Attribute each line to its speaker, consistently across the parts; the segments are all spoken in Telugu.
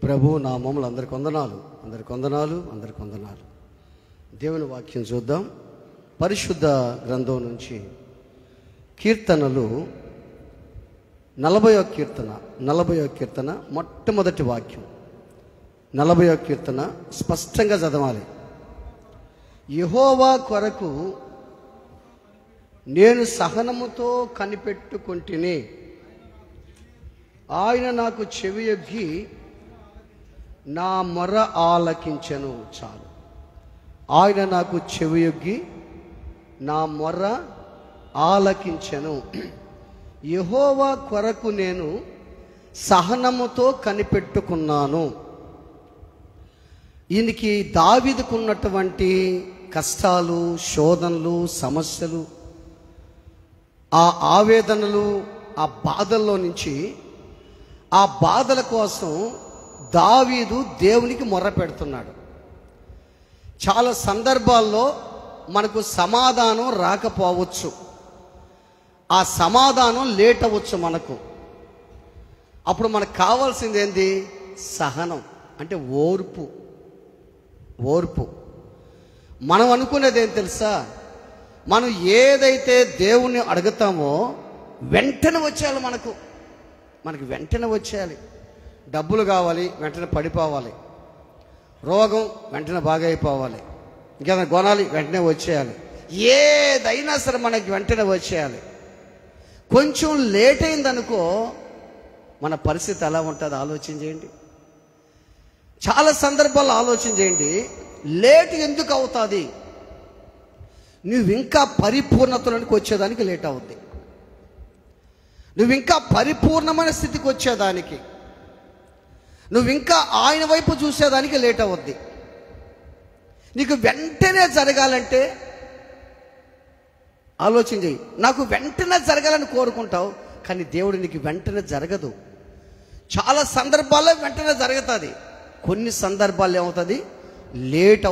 Speaker 1: ప్రభు నామములు అందరికి వందనాలు, అందరికి వందనాలు, అందరికి వందనాలు. దేవుని వాక్యం చూద్దాం. పరిశుద్ధ గ్రంథం నుంచి కీర్తనలు 40వ కీర్తన మొట్టమొదటి వాక్యం. 40వ కీర్తన స్పష్టంగా చదవాలి. యెహోవా కొరకు నేను సహనముతో కనిపెట్టుకొంటిని, ఆయన నాకు చెవియొగ్గి నా మొర ఆలకించెను. చాలు. ఆయన నాకు చెవియొగ్గి నా మొర ఆలకించెను. యెహోవా కొరకు నేను సహనముతో కనిపెట్టుకున్నాను. ఈయనకి దావీదుకున్నటువంటి కష్టాలు, శోధనలు, సమస్యలు, ఆ ఆవేదనలు, ఆ బాధల్లో నుంచి ఆ బాధల కోసం దావీదు దేవునికి మొర్ర పెడుతున్నాడు. చాలా సందర్భాల్లో మనకు సమాధానం రాకపోవచ్చు, ఆ సమాధానం లేట్ అవ్వచ్చు మనకు. అప్పుడు మనకు కావాల్సింది ఏంది? సహనం, అంటే ఓర్పు. మనం అనుకునేది ఏం తెలుసా? మనం ఏదైతే దేవుణ్ణి అడుగుతామో వెంటనే వచ్చేయాలి. మనకు వెంటనే వచ్చేయాలి. డబ్బులు కావాలి, వెంటనే పడిపోవాలి. రోగం వెంటనే బాగా అయిపోవాలి. ఇంకేదైనా కొనాలి, వెంటనే వచ్చేయాలి. ఏదైనా సరే మనకి వెంటనే వచ్చేయాలి. కొంచెం లేట్ అయిందనుకో మన పరిస్థితి ఎలా ఉంటుందో ఆలోచన చేయండి. చాలా సందర్భాల్లో ఆలోచన చేయండి. లేట్ ఎందుకు అవుతుంది? నువ్వు ఇంకా పరిపూర్ణతలోనికి వచ్చేదానికి లేట్ అవుద్ది. నువ్వు ఇంకా పరిపూర్ణమైన స్థితికి వచ్చేదానికి, నువ్వు ఇంకా ఆయన వైపు చూసేదానికి లేట్ అవుద్ది. నీకు వెంటనే జరగాలంటే ఆలోచన చేయి. నాకు వెంటనే జరగాలని కోరుకుంటావు, కానీ దేవుడు నీకు వెంటనే జరగదు. చాలా సందర్భాల్లో వెంటనే జరుగుతుంది, కొన్ని సందర్భాల్లో ఏమవుతుంది? లేట్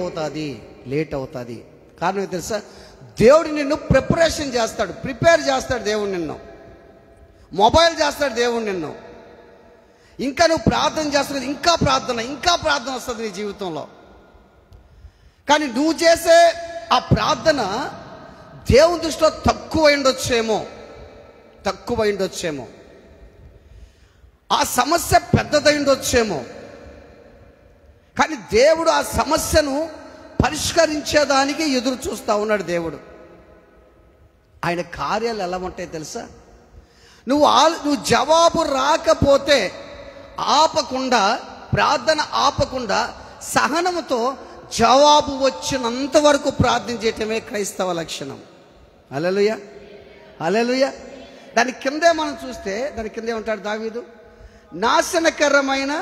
Speaker 1: అవుతుంది. కారణం ఏంటి తెలుసా? దేవుడు నిన్ను ప్రిపేర్ చేస్తాడు. దేవుడు నిన్ను మొబైల్ చేస్తాడు. దేవుడు నిన్ను ఇంకా నువ్వు ప్రార్థన చేస్తున్నావు, ఇంకా ప్రార్థన వస్తుంది నీ జీవితంలో. కానీ నువ్వు చేసే ఆ ప్రార్థన దేవుని దృష్టిలో తక్కువై ఉండొచ్చేమో, ఆ సమస్య పెద్దదై ఉండొచ్చేమో. కానీ దేవుడు ఆ సమస్యను పరిష్కరించేదానికి ఎదురు చూస్తూ ఉన్నాడు. దేవుడు ఆయన కార్యాలు ఎలా ఉంటాయో తెలుసా? నువ్వు జవాబు రాకపోతే ప్రార్థన ఆపకుండా సహనముతో జవాబు వచ్చినంత వరకు ప్రార్థన చేయటమే క్రైస్తవ లక్షణం. హల్లెలూయా. దాని కిందే మనం చూస్తే, దాని కిందే ఉంటాడు దావీదు. నాశనకరమైన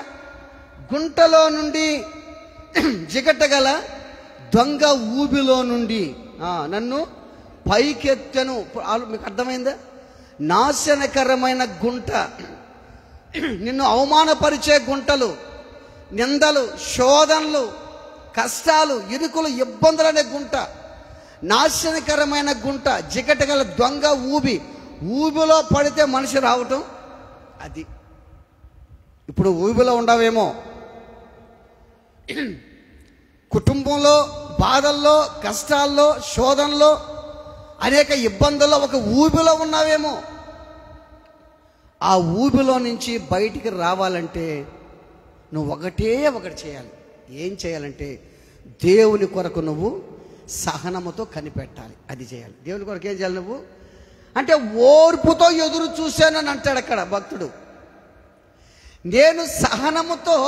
Speaker 1: గుంటలో నుండి, జిగటగల దొంగ ఊబిలో నుండి నన్ను పైకెత్తెను. మీకు అర్థమైందా? నాశనకరమైన గుంట, నిన్ను అవమానపరిచే గుంటలు, నిందలు, శోధనలు, కష్టాలు, ఇరుకులు, ఇబ్బందులు అనే గుంట, నాశనకరమైన గుంట, జిగటగల దొంగ ఊబిలో పడితే మనిషి రావటం అది. ఇప్పుడు ఊబిలో ఉండవేమో, కుటుంబంలో బాధల్లో, కష్టాల్లో, శోధనలో, అనేక ఇబ్బందుల్లో ఒక ఊబిలో ఉన్నావేమో. ఆ ఊబిలో నుంచి బయటికి రావాలంటే నువ్వు ఒకటి చేయాలి. ఏం చేయాలంటే దేవుని కొరకు నువ్వు సహనముతో కనిపెట్టాలి. అది చేయాలి. దేవుని కొరకు ఏం చేయాలి నువ్వు అంటే? ఓర్పుతో ఎదురు చూశానని అంటాడు అక్కడ భక్తుడు. నేను సహనముతో,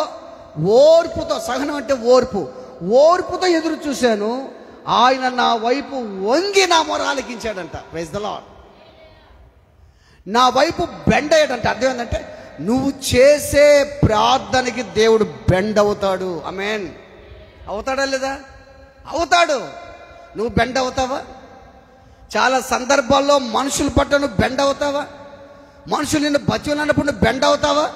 Speaker 1: ఓర్పుతో, సహనం అంటే ఓర్పుతో ఎదురు చూశాను, ఆయన నా వైపు వంగి నా మొర ఆలకించాడంట. Praise the lord. నా వైపు బెండ్ అయ్యాడంట. అర్థం ఏంటంటే నువ్వు చేసే ప్రార్థనకి దేవుడు బెండ్ అవుతాడు. ఆమేన్. అవుతాడా లేదా? అవుతాడు. నువ్వు బెండ్ అవుతావా? చాలా సందర్భాల్లో మనుషుల పట్ల నువ్వు బెండ్ అవుతావా? మనుషులు నిన్ను బతికినప్పుడు నువ్వు బెండ్ అవుతావా?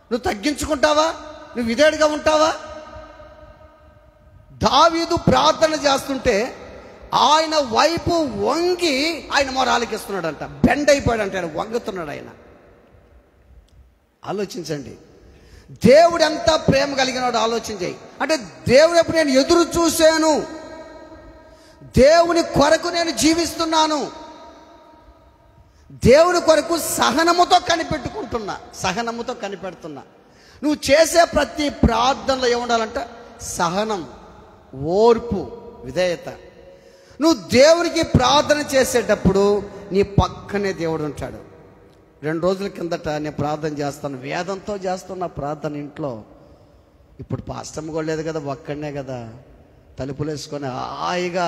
Speaker 1: నువ్వు తగ్గించుకుంటావా? నువ్వు విధేయుడిగా ఉంటావా? దావీదు ప్రార్థన చేస్తుంటే ఆయన వైపు వంగి ఆయన మొర ఆలకిస్తున్నాడంట. బెండ్ అయిపోయాడంట, ఆయన వంగుతున్నాడు. ఆయన ఆలోచించండి. దేవుడు ఎంత ప్రేమ కలిగినాడు ఆలోచన చేయి. అంటే దేవుడు ఎప్పుడు నేను ఎదురు చూశాను, దేవుని కొరకు నేను జీవిస్తున్నాను, దేవుని కొరకు సహనముతో కనిపెడుతున్నా. నువ్వు చేసే ప్రతి ప్రార్థనలో ఏముండాలంట? సహనం, ఓర్పు, విధేయత. నువ్వు దేవునికి ప్రార్థన చేసేటప్పుడు నీ పక్కనే దేవుడు ఉంటాడు. 2 రోజుల కిందట నేను ప్రార్థన చేస్తాను, వేదంతో చేస్తున్న ప్రార్థన ఇంట్లో. ఇప్పుడు పాస్టమ్ కూడా లేదు కదా, ఒక్కడనే కదా, తలుపులు వేసుకొని హాయిగా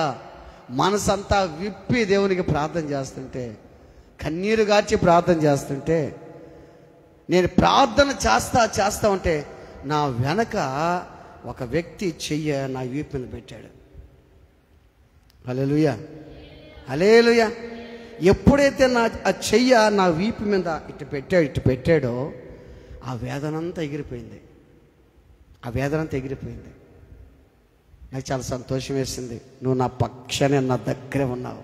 Speaker 1: మనసంతా విప్పి దేవునికి ప్రార్థన చేస్తుంటే, కన్నీరు గార్చి ప్రార్థన చేస్తుంటే, నేను ప్రార్థన చేస్తా ఉంటే నా వెనక ఒక వ్యక్తి చెయ్య నా వీపు మీద పెట్టాడు. హల్లెలూయా, హల్లెలూయా. ఎప్పుడైతే ఆ చెయ్య నా వీపు మీద ఇటు పెట్టాడో ఆ వేదనంతా ఎగిరిపోయింది. నాకు చాలా సంతోషం వేసింది. నువ్వు నా పక్షానే, నా దగ్గరే ఉన్నావు.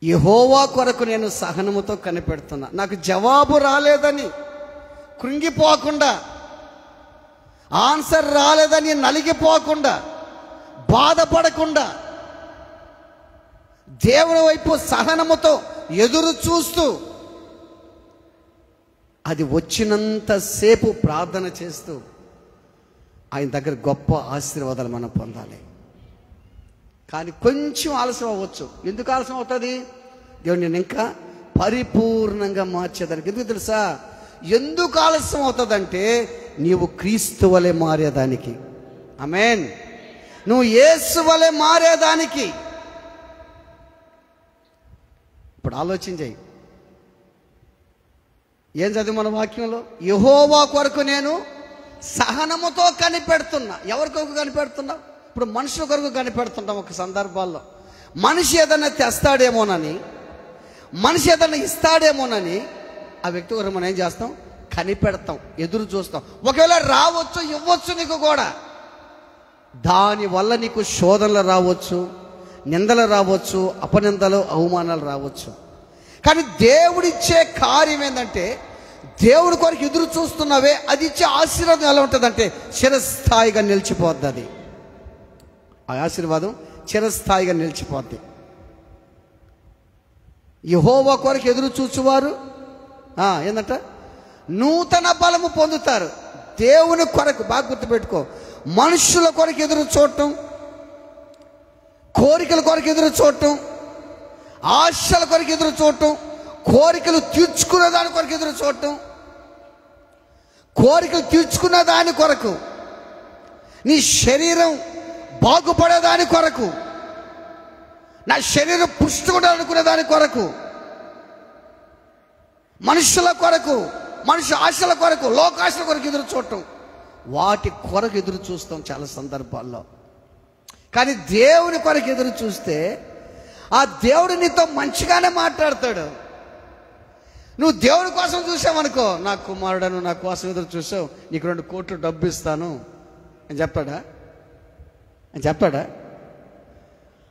Speaker 1: యెహోవా కొరకు నేను సహనముతో కనిపెడుతున్నా. నాకు జవాబు రాలేదని కృంగిపోకుండా, ఆన్సర్ రాలేదని నలిగిపోకుండా, బాధపడకుండా, దేవుని వైపు సహనముతో ఎదురు చూస్తూ, అది వచ్చినంతసేపు ప్రార్థన చేస్తూ ఆయన దగ్గర గొప్ప ఆశీర్వాదాలు మనం పొందాలి. కానీ కొంచెం ఆలస్యం అవ్వచ్చు. ఎందుకు ఆలస్యం అవుతుంది? దేవుడు నేను ఇంకా పరిపూర్ణంగా మార్చేదానికి. ఎందుకు తెలుసా? ఎందుకు ఆలస్యం అవుతుందంటే నీవు క్రీస్తు వలె మారేదానికి. ఆమేన్. నువ్వు యేసు వలె మారేదానికి. ఇప్పుడు ఆలోచన చేయి. ఏం చదివి మన వాక్యంలో? యెహోవా కొరకు నేను సహనముతో కనిపెడుతున్నా. ఎవరి కొరకు కనిపెడుతున్నా? ఇప్పుడు మనుషుల కొరకు కనిపెడుతుంటాం. ఒక సందర్భాల్లో మనిషి ఏదైనా తెస్తాడేమోనని, మనిషి ఏదైనా ఇస్తాడేమోనని ఆ వ్యక్తి కొరకు మనం ఏం చేస్తాం? కనిపెడతాం, ఎదురు చూస్తాం. ఒకవేళ రావచ్చు, ఇవ్వచ్చు నీకు కూడా. దానివల్ల నీకు శోధనలు రావచ్చు, నిందలు రావచ్చు, అపనిందలు, అవమానాలు రావచ్చు. కానీ దేవుడిచ్చే కార్యం ఏంటంటే, దేవుడి కొరకు ఎదురు చూస్తున్నావే, అది ఇచ్చే ఆశీర్వాదం ఎలా ఉంటుందంటే చిరస్థాయిగా నిలిచిపోద్ది. అది ఆ ఆశీర్వాదం చిరస్థాయిగా నిలిచిపోద్ది. యెహోవా కొరకు ఎదురు చూచువారు ఏంటంట? నూతన బలము పొందుతారు. దేవుని కొరకు బాగా గుర్తుపెట్టుకో. మనుషుల కొరకు ఎదురు చూడటం, కోరికల కొరకు ఎదురు చూడటం, ఆశల కొరకు ఎదురు చూడటం, కోరికలు తీర్చుకునే దాని కొరకు ఎదురు చూడటం, కోరికలు తీర్చుకున్న దాని కొరకు, నీ శరీరం బాగుపడేదాని కొరకు, నా శరీరం పుష్టిగా అనుకునే దాని కొరకు, మనుషుల కొరకు, మనుషు ఆశల కొరకు, లోకాశల కొరకు ఎదురు చూడటం, వాటి కొరకు ఎదురు చూస్తాం చాలా సందర్భాల్లో. కానీ దేవుని కొరకు ఎదురు చూస్తే ఆ దేవుడు నీతో మంచిగానే మాట్లాడతాడు. నువ్వు దేవుని కోసం చూసావనుకో, నా కుమారుడను నా కోసం ఎదురు చూసావు, నీకు 2 కోట్లు డబ్బు ఇస్తాను అని చెప్పాడా?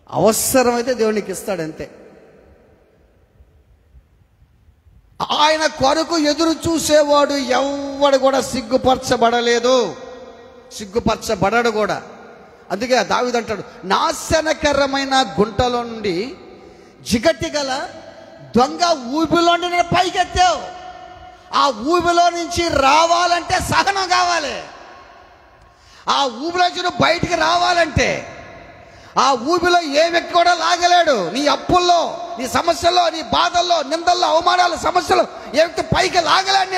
Speaker 1: అవసరమైతే దేవునికి ఇస్తాడు, అంతే. ఆయన కొరకు ఎదురు చూసేవాడు ఎవడు కూడా సిగ్గుపరచబడడు కూడా. అందుకే దావీదు అంటాడు, నాశనకరమైన గుంటలో నుండి, జిగటి గల దొంగ ఊబిలో నేను పైకెత్తావు. ఆ ఊబిలో నుంచి రావాలంటే సహనం కావాలి. ఆ ఊబిలో నుంచి బయటికి రావాలంటే, ఆ ఊబిలో ఏ వ్యక్తి కూడా లాగలేడు. నీ అప్పుల్లో, నీ సమస్యల్లో, నీ బాధల్లో, నిందల్లో, అవమానాల సమస్యలు ఏ వ్యక్తి పైకి లాగలేడు.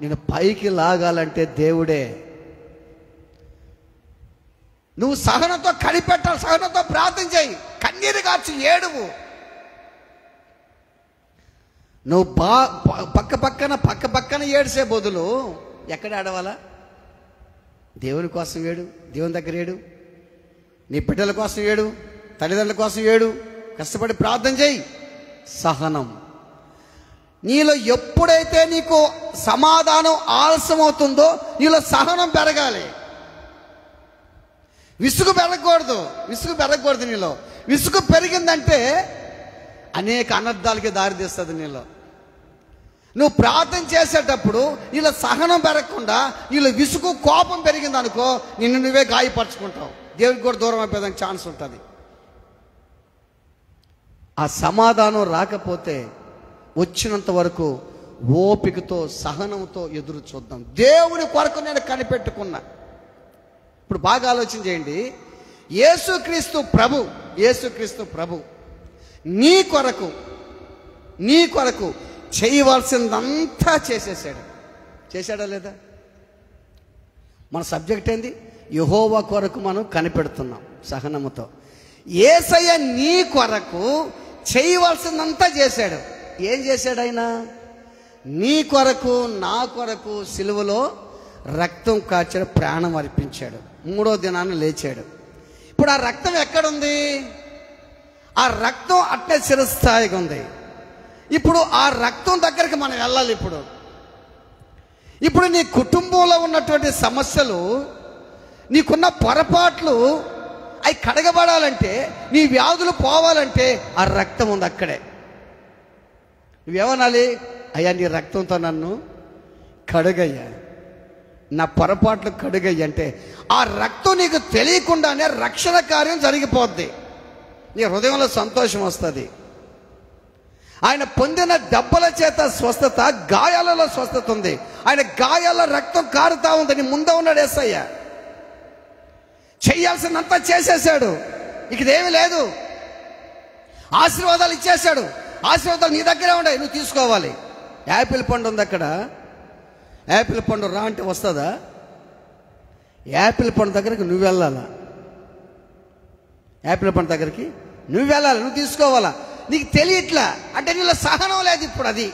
Speaker 1: నిన్ను పైకి లాగాలంటే దేవుడే. నువ్వు సహనంతో కనిపెట్టాలి, సహనంతో ప్రార్థన చేయి, కన్నీరు కార్చి ఏడువు. నువ్వు పక్క పక్కన ఏడిసే బదులు ఎక్కడ ఏడవాలా? దేవుని కోసం ఏడు, దేవుని దగ్గర ఏడు, నీ బిడ్డల కోసం ఏడు, తల్లిదండ్రుల కోసం ఏడు, కష్టపడి ప్రార్థన చేయి. సహనం నీలో ఎప్పుడైతే నీకు సమాధానం ఆలస్యం అవుతుందో నీలో సహనం పెరగాలి. విసుగు పెరగకూడదు నీలో. విసుగు పెరిగిందంటే అనేక అనర్థాలకి దారి తీస్తుంది నీలో. నువ్వు ప్రార్థన చేసేటప్పుడు ఇలా సహనం పెరగకుండా ఇలా విసుగు కోపం పెరిగింది అనుకో, నిన్ను నువ్వే గాయపరుచుకుంటావు, దేవుడికి కూడా దూరం అయిపోయేదానికి ఛాన్స్ ఉంటుంది. ఆ సమాధానం రాకపోతే వచ్చినంత వరకు ఓపికతో సహనంతో ఎదురు చూద్దాం. దేవుని కొరకు నేను కనిపెట్టుకున్నా. ఇప్పుడు బాగా ఆలోచన చేయండి. యేసుక్రీస్తు ప్రభు నీ కొరకు చేయవలసిందంతా చేశాడా లేదా? మన సబ్జెక్ట్ ఏంది? యెహోవా కొరకు మనం కనిపెడుతున్నాం సహనముతో. యేసయ్య నీ కొరకు చేయవలసిందంతా చేశాడు. ఏం చేశాడు ఆయన? నీ కొరకు నా కొరకు సిలువలో రక్తం కాచాడు, ప్రాణం అర్పించాడు, 3వ దినాన్ని లేచాడు. ఇప్పుడు ఆ రక్తం ఎక్కడుంది? ఆ రక్తం అట్టే చిరస్థాయిగా ఉంది. ఇప్పుడు ఆ రక్తం దగ్గరికి మనం వెళ్ళాలి. ఇప్పుడు నీ కుటుంబంలో ఉన్నటువంటి సమస్యలు, నీకున్న పొరపాట్లు అవి కడగబడాలంటే, నీ వ్యాధులు పోవాలంటే ఆ రక్తం ఉంది అక్కడే. నువ్వేమనాలి? అయ్యా నీ రక్తంతో నన్ను కడుగయ్యా, నా పొరపాట్లు కడుగయ్య అంటే ఆ రక్తం నీకు తెలియకుండానే రక్షణ కార్యం జరిగిపోద్ది. నీ హృదయంలో సంతోషం వస్తుంది. ఆయన పొందిన దెబ్బల చేత స్వస్థత, గాయాలలో స్వస్థత ఉంది. ఆయన గాయాల రక్తం కారుతా ఉంది. నీ ముందే ఉన్నాడు యేసయ్య. చేయాల్సినంతా చేసేసాడు. ఇక ఇదేమీ లేదు. ఆశీర్వాదాలు ఇచ్చేశాడు. ఆశీర్వాదాలు నీ దగ్గరే ఉన్నాయి, నువ్వు తీసుకోవాలి. యాపిల్ పండు ఉంది అక్కడ. యాపిల్ పండు రా అంటే వస్తుందా? యాపిల్ పండు దగ్గరికి నువ్వు వెళ్ళాలా? యాపిల్ పండు దగ్గరికి నువ్వు వెళ్ళాలి, నువ్వు తీసుకోవాలా. నీకు తెలియట్లా అంటే నీలో సహనం లేదు. ఇప్పుడు అది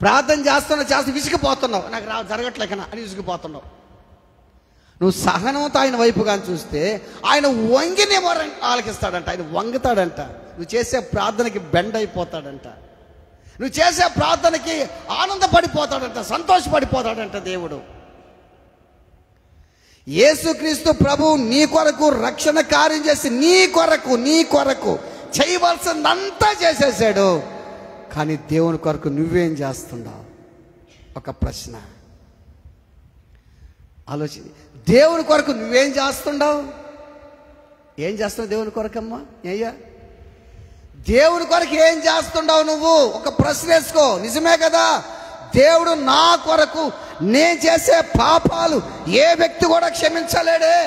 Speaker 1: ప్రార్థన చేస్తున్నా విసిగిపోతున్నావు, నాకు జరగట్లేకనా అని విసిగిపోతున్నావు. నువ్వు సహనంతో ఆయన వైపు కానీ చూస్తే ఆయన వంగినేమో ఆలకిస్తాడంట. ఆయన వంగుతాడంట. నువ్వు చేసే ప్రార్థనకి బెండ్ అయిపోతాడంట. నువ్వు చేసే ప్రార్థనకి ఆనందపడిపోతాడంట, సంతోషపడిపోతాడంట దేవుడు. యేసుక్రీస్తు ప్రభు నీ కొరకు రక్షణ కార్యం చేసి నీ కొరకు చేయవలసిందంతా చేసేసాడు. కానీ దేవుని కొరకు నువ్వేం చేస్తున్నావు? ఒక ప్రశ్న ఆలోచన. దేవుని కొరకు నువ్వేం చేస్తున్నావు? ఏం చేస్తున్నావు దేవుని కొరకమ్మా? అయ్యా దేవుని కొరకు ఏం చేస్తున్నావు నువ్వు? ఒక ప్రశ్న వేసుకో. నిజమే కదా, దేవుడు నా కొరకు నేను చేసే పాపాలు ఏ వ్యక్తి కూడా క్షమించలేడే.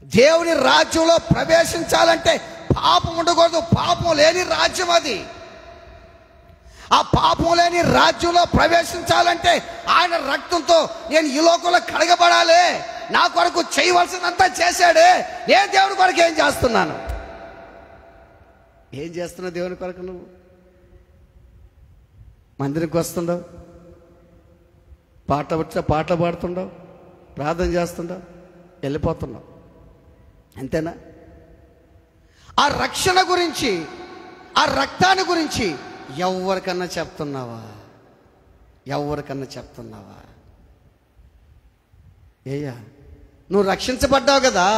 Speaker 1: దేవుని రాజ్యంలో ప్రవేశించాలంటే పాపం ఉండకూడదు. పాపం లేని రాజ్యం అది. ఆ పాపం లేని రాజ్యంలో ప్రవేశించాలంటే ఆయన రక్తంతో నేను ఈ లోకంలో కడగబడాలి. నా కొరకు చేయవలసినంతా చేశాడే. నేను దేవుని కొరకు ఏం చేస్తున్నాను? ఏం చేస్తున్నావు దేవుని కొరకు? నువ్వు మందిరికి వస్తుండవు, పాటలు పాడుతుండవు, ప్రార్థన చేస్తుండవు, వెళ్ళిపోతున్నావు, అంతేనా? ఆ రక్షణ గురించి, ఆ రక్తాన్ని గురించి ఎవరికన్నా చెప్తున్నావా? ఏయ్యా నువ్వు రక్షించబడ్డావు కదా,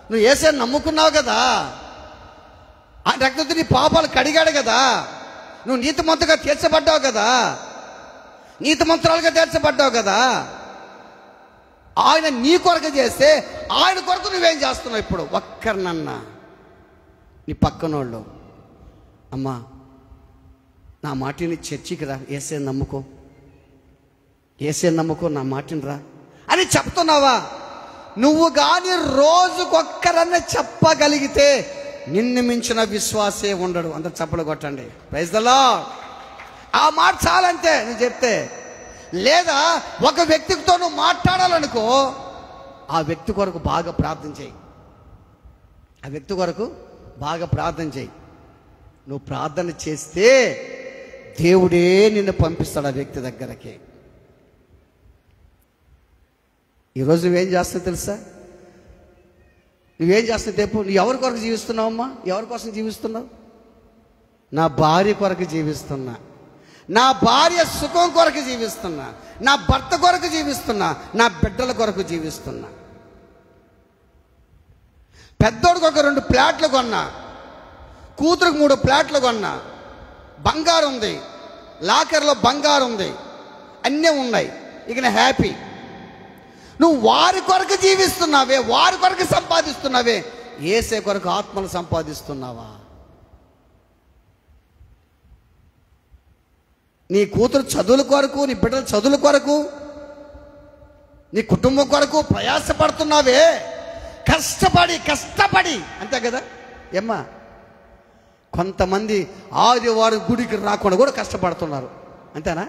Speaker 1: నువ్వు యేసుని నమ్ముకున్నావు కదా, ఆ రక్తంతో నీ పాపాలు కడిగాడు కదా, నువ్వు నీతిమంతుగా తీర్చబడ్డావు కదా, నీతిమంతురాలుగా తీర్చబడ్డావు కదా. ఆయన నీ కొరకు చేస్తే ఆయన కొరకు నువ్వేం చేస్తున్నావు? ఇప్పుడు ఒక్కరినన్నా నీ పక్కనోళ్ళు, అమ్మా నా మాటిని చర్చికి రా, యేసుని నమ్ముకో, నా మాటిని రా అని చెప్తున్నావా? నువ్వు కానీ రోజుకొక్కరన్నా చెప్పగలిగితే నిన్ను మించిన విశ్వాసే ఉండడు. అందరు చప్పలు కొట్టండి. Praise the lord. ఆ మాట చాలంతే నువ్వు చెప్తే. లేదా ఒక వ్యక్తితో నువ్వు మాట్లాడాలనుకో, ఆ వ్యక్తి కొరకు బాగా ప్రార్థన చేయి. నువ్వు ప్రార్థన చేస్తే దేవుడే నిన్ను పంపిస్తాడు ఆ వ్యక్తి దగ్గరకి. ఈరోజు నువ్వేం చేస్తావు తెలుసా? నువ్వేం చేస్తావు చెప్పు? నువ్వు ఎవరి కొరకు జీవిస్తున్నావమ్మా? ఎవరి కోసం జీవిస్తున్నావు? నా భార్య కొరకు జీవిస్తున్నా, నా భార్య సుఖం కొరకు జీవిస్తున్నా, నా భర్త కొరకు జీవిస్తున్నా, నా బిడ్డల కొరకు జీవిస్తున్నా. పెద్దోడికి ఒక 2 ప్లాట్లు కొన్నా, కూతురికి 3 ప్లాట్లు కొన్నా, బంగారు ఉంది, లాకర్లో బంగారు ఉంది, అన్నీ ఉన్నాయి, ఇక నేను హ్యాపీ. నువ్వు వారి కొరకు జీవిస్తున్నావే, వారి కొరకు సంపాదిస్తున్నావే, యేసే కొరకు ఆత్మను సంపాదిస్తున్నావా? నీ కూతురు చదువుల కొరకు, నీ బిడ్డల చదువుల కొరకు, నీ కుటుంబం కొరకు ప్రయాసపడుతున్నావే, కష్టపడి అంతే కదా ఏమ్మా? కొంతమంది ఆదివారం గుడికి రాకుండా కూడా కష్టపడుతున్నారు, అంతేనా?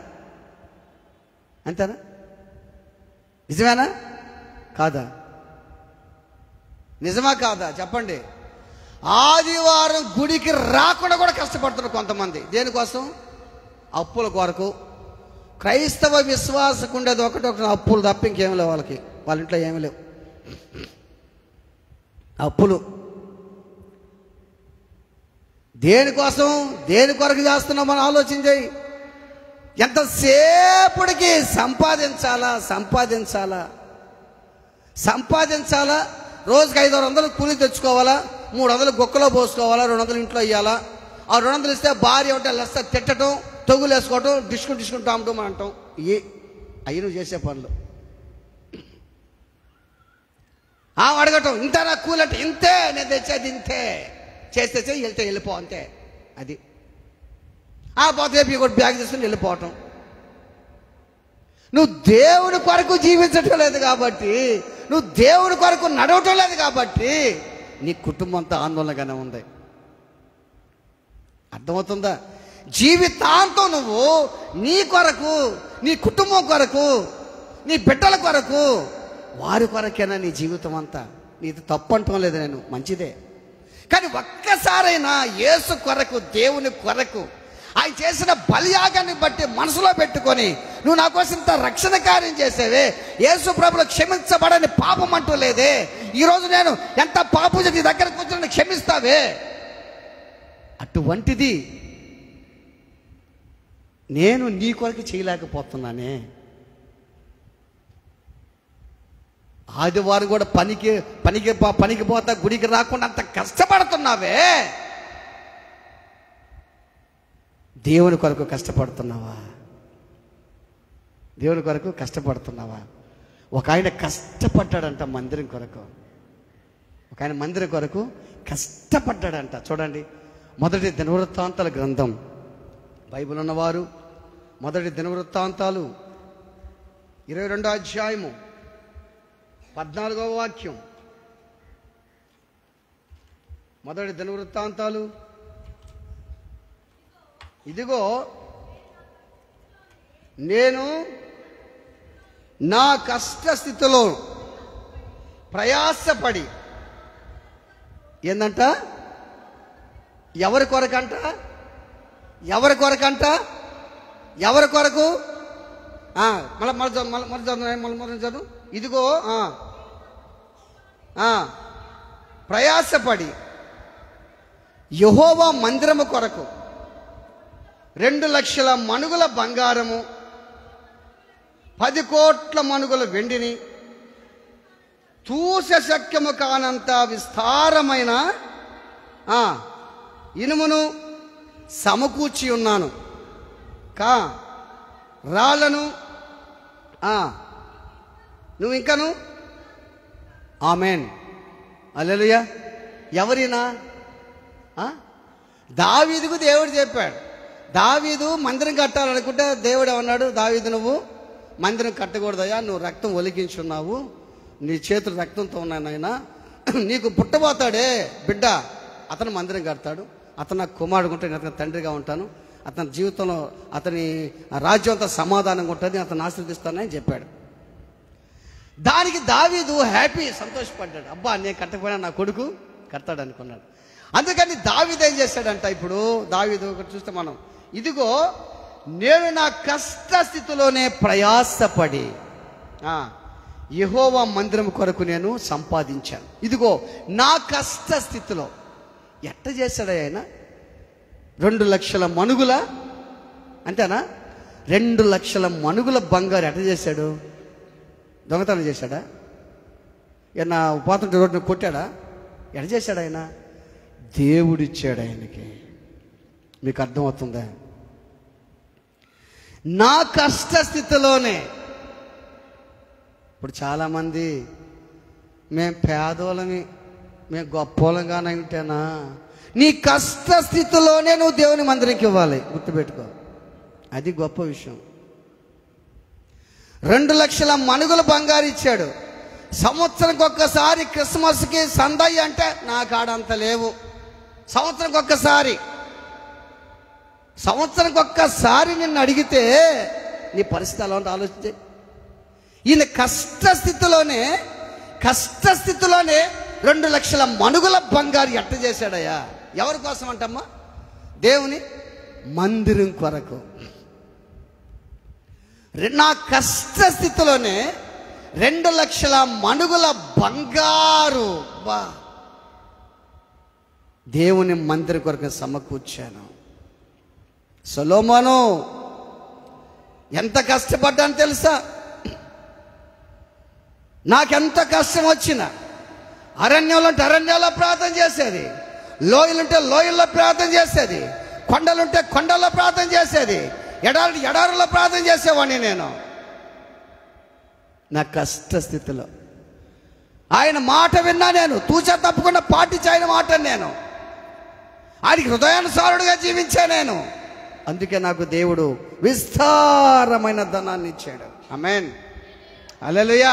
Speaker 1: నిజమేనా కాదా? నిజమా కాదా చెప్పండి? ఆదివారం గుడికి రాకుండా కూడా కష్టపడుతున్నారు కొంతమంది. దేనికోసం? అప్పుల కొరకు. క్రైస్తవ విశ్వాసకు ఉండేది ఒకటి అప్పులు తప్ప ఇంకేం లేవు వాళ్ళకి. వాళ్ళ ఇంట్లో ఏమీ లేవు, అప్పులు. దేనికోసం, దేని కొరకు చేస్తున్నాం మనం ఆలోచన చేయి. ఎంతసేపటికి సంపాదించాలా. రోజుకి 500 కూలి తెచ్చుకోవాలా, 300 గొక్కలో పోసుకోవాలా, 200 ఇంట్లో ఇవ్వాలా. ఆ 200 ఇస్తే భార్య ఒకటే లెస్త తిట్టడం, తొగులు వేసుకోవటం, డిస్కౌంట్ టామటం అంటాం. అయ్యి నువ్వు చేసే పనులు. అడగటం ఇంతనా కూలి అంటే ఇంతే, నేను తెచ్చేది ఇంతే, చేస్తే వెళ్తే వెళ్ళిపో అంతే. అది పోతే కూడా బ్యాగ్ తీసుకుని వెళ్ళిపోవటం. నువ్వు దేవుని కొరకు జీవించటం లేదు కాబట్టి, నువ్వు దేవుని కొరకు నడవటం లేదు కాబట్టి నీ కుటుంబం అంతా ఆందోళనగానే ఉంది. అర్థమవుతుందా? జీవితాంతం నువ్వు నీ కొరకు, నీ కుటుంబం కొరకు, నీ బిడ్డల కొరకు, వారి కొరకేనా నీ జీవితం అంతా. నీది తప్పు అంటం లేదు నేను, మంచిదే. కానీ ఒక్కసారైనా యేసు కొరకు, దేవుని కొరకు, ఆయన చేసిన బలియాగాన్ని బట్టి మనసులో పెట్టుకొని నువ్వు నా కోసం ఇంత రక్షణ కార్యం చేసేవే, యేసు ప్రభులో క్షమించబడని పాపం అంటూ లేదే, ఈరోజు నేను ఎంత పాపం నీ దగ్గరకు వచ్చి క్షమిస్తావే, అటువంటిది నేను నీ కొరకు చేయలేకపోతున్నానే. ఆదివారం కూడా పనికి పోతా గుడికి రాకుండా అంత కష్టపడుతున్నావే, దేవుని కొరకు కష్టపడుతున్నావా? దేవుని కొరకు కష్టపడుతున్నావా? ఒక ఆయన కష్టపడ్డాడంట మందిరం కొరకు. ఒక ఆయన మందిరం కొరకు కష్టపడ్డాడంట. చూడండి, మొదటి దినవృత్తాంతాల గ్రంథం, బైబిల్ ఉన్నవారు మొదటి దినవృత్తాంతాలు 22వ అధ్యాయము 14వ వాక్యం. మొదటి దినవృత్తాంతాలు. ఇదిగో నేను నా కష్టస్థితిలో ప్రయాసపడి, ఏందంట? ఎవరి కొరకంట? ఎవరి కొరకు? మళ్ళీ చదువు. ఇదిగో ప్రయాసపడి యెహోవా మందిరము కొరకు 2 లక్షల మణుగుల బంగారము, 10 కోట్ల మణుగుల వెండిని, తూస శక్యము కానంత విస్తారమైన ఇనుమును సమకూర్చి ఉన్నాను. రాళ్లను నువ్వు ఇంకను. ఆమెన్, హల్లెలూయా. ఎవరినా? దావీదుకు దేవుడు చెప్పాడు. దావీదు మందిరం కట్టాలనుకుంటే దేవుడు ఏమన్నాడు? దావీదు, నువ్వు మందిరం కట్టకూడదయ్యా, నువ్వు రక్తం ఒలికించున్నావు, నీ చేతులు రక్తంతో ఉన్నాయి నాయనా, నీకు పుట్టబోతాడే బిడ్డ, అతను మందిరం కడతాడు, అతను నాకు కుమారుడు ఉంటే నేను అతను తండ్రిగా ఉంటాను, అతని జీవితంలో అతని రాజ్యం అంతా సమాధానంగా ఉంటుంది, అతను ఆశీర్వదిస్తానని చెప్పాడు. దానికి దావీదు హ్యాపీ, సంతోషపడ్డాడు. అబ్బా, నేను కట్టకపోయినా నా కొడుకు కడతాడు అనుకున్నాడు. అందుకని దావీదు ఏం చేశాడంట? ఇప్పుడు దావీదు చూస్తే మనం, ఇదిగో నేను నా కష్టస్థితిలోనే ప్రయాసపడి యెహోవా మందిరం కొరకు నేను సంపాదించాను. ఇదిగో నా కష్టస్థితిలో. ఎట్ట చేశాడు ఆయన? 2 లక్షల మణుగుల, అంతేనా? 2 లక్షల మణుగుల బంగారు ఎట్ట చేశాడు? దొంగతనం చేశాడా? ఏమన్నా పోతుంటే రోడ్డుని కొట్టాడా? ఎట్ట చేశాడు ఆయన? దేవుడిచ్చాడు ఆయనకి. మీకు అర్థమవుతుందా? నా కష్ట స్థితిలోనే. ఇప్పుడు చాలామంది మేము పేదోళ్ళని, మేము గొప్పోళ్ళంగానే ఉంటేనా? నీ కష్ట స్థితిలోనే నువ్వు దేవుని మందిరానికి ఇవ్వాలి, గుర్తుపెట్టుకో. అది గొప్ప విషయం. 2 లక్షల మణుగుల బంగారు ఇచ్చాడు. సంవత్సరానికి ఒక్కసారి క్రిస్మస్కి సందయ్య అంటే నా కాడంత లేవు. సంవత్సరానికి ఒక్కసారి నిన్ను అడిగితే నీ పరిస్థితి ఎలా ఉందో ఆలోచించే. ఈయన కష్టస్థితిలోనే 2 లక్షల మణుగుల బంగారు ఎట్ట చేశాడయ్యా? ఎవరి కోసం అంటమ్మా? దేవుని మందిరం కొరకు. నా కష్టస్థితిలోనే 2 లక్షల మణుగుల బంగారు దేవుని మందిరం కొరకు సమకూర్చాను. సొలొమోను ఎంత కష్టపడ్డాను తెలుసా? నాకెంత కష్టం వచ్చినా అరణ్యంలో ఉంటే అరణ్యాల్లో ప్రార్థన చేసేది, లోయలుంటే లోయల్లో ప్రార్థన చేసేది, కొండలుంటే కొండల్లో ప్రార్థన చేసేది, ఎడారులో ప్రార్థన చేసేవాడిని నేను. నా కష్ట స్థితిలో ఆయన మాట విన్నా నేను, తూచా తప్పకుండా పాటించి ఆయన మాట నేను, ఆయనకి హృదయానుసారుడుగా జీవించా నేను. అందుకే నాకు దేవుడు విస్తారమైన ధనాన్ని ఇచ్చాడు. ఆమేన్, హల్లెలూయా.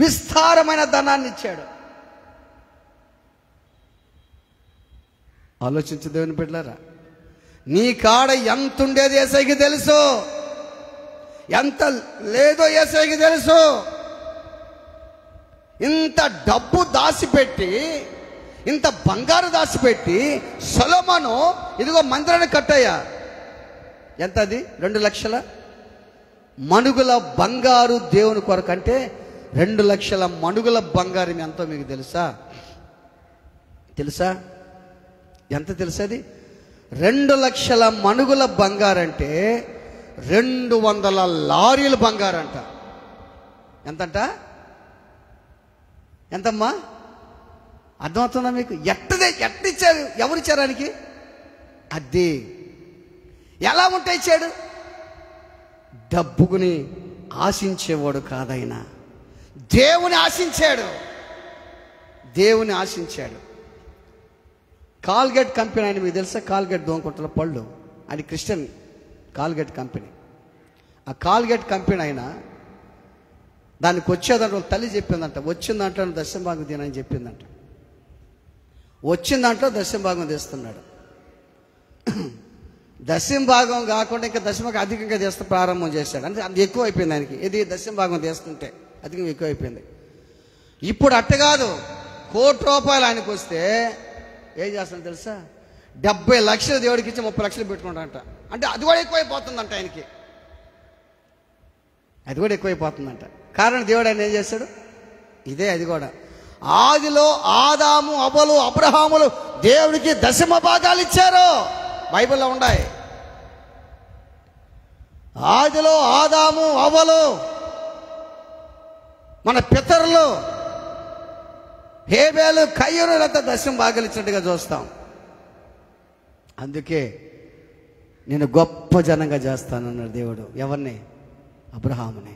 Speaker 1: విస్తారమైన ధనాన్ని ఇచ్చాడు. ఆలోచించు దేవుని బిడ్డలారా, నీ కాడ ఎంత ఉండేది యేసయ్యకి తెలుసు, ఎంత లేదో యేసయ్యకి తెలుసు. ఇంత డబ్బు దాచిపెట్టి, ఇంత బంగారు దాచిపెట్టి సొలొమోను ఇదిగో మందిరాన్ని కట్టయ్యా. ఎంత అది? 2 లక్షల మణుగుల బంగారు దేవుని కొరకు. అంటే 2 లక్షల మణుగుల బంగారం ఎంతో మీకు తెలుసా? ఎంత తెలుసది? 2 లక్షల మణుగుల బంగారంటే 200 లారీల బంగారంట. ఎంతంట? ఎంతమ్మా? అర్థమవుతుందా మీకు? ఎట్టిచ్చారు? ఎవరిచ్చారు ఆయనకి? అది ఎలా ఉంటే ఇచ్చాడు? డబ్బుకుని ఆశించేవాడు కాదైనా దేవుని ఆశించాడు. కాల్గేట్ కంపెనీ ఆయన మీకు తెలుసా? కాల్గేట్ దోమకొట్టల పళ్ళు, అది క్రిస్టియన్ కాల్గేట్ కంపెనీ. ఆ కాల్గేట్ కంపెనీ ఆయన దానికి వచ్చేదంటే తల్లి చెప్పిందంట, వచ్చిన దాంట్లో దశమ భాగం తినని చెప్పిందంట. వచ్చిన దాంట్లో దశమ భాగం తీస్తున్నాడు. దశమ భాగం కాకుండా ఇంకా దశమకు అధికంగా చేస్తూ ప్రారంభం చేశాడు. అంటే అది ఎక్కువ అయిపోయింది ఆయనకి. ఇది దశమ భాగం తీస్తుంటే అధికంగా ఎక్కువ అయిపోయింది. ఇప్పుడు అట్ట కాదు, ₹1 కోటి ఆయనకు వస్తే ఏం చేస్తాను తెలుసా? 70 లక్షలు దేవుడికి ఇచ్చి 30 లక్షలు పెట్టుకుంటాడంట. అంటే అది కూడా ఎక్కువైపోతుందంట ఆయనకి. అది కూడా ఎక్కువైపోతుందంట. కారణం దేవుడు ఆయన ఏం చేశాడు? ఇదే అది కూడా. ఆదిలో ఆదాము, అవ్వలు, అబ్రహాములు దేవుడికి దశమ భాగాలు ఇచ్చారు. బైబిల్లో ఉన్నాయి. ఆదిలో ఆదాము, అవ్వలు మన పితరులు హేబేలు, కయ్యూనులంతా దశమ భాగాలు ఇచ్చినట్టుగా చూస్తాం. అందుకే నేను గొప్ప జనంగా చేస్తానన్నాడు దేవుడు. ఎవరిని? అబ్రహాముని.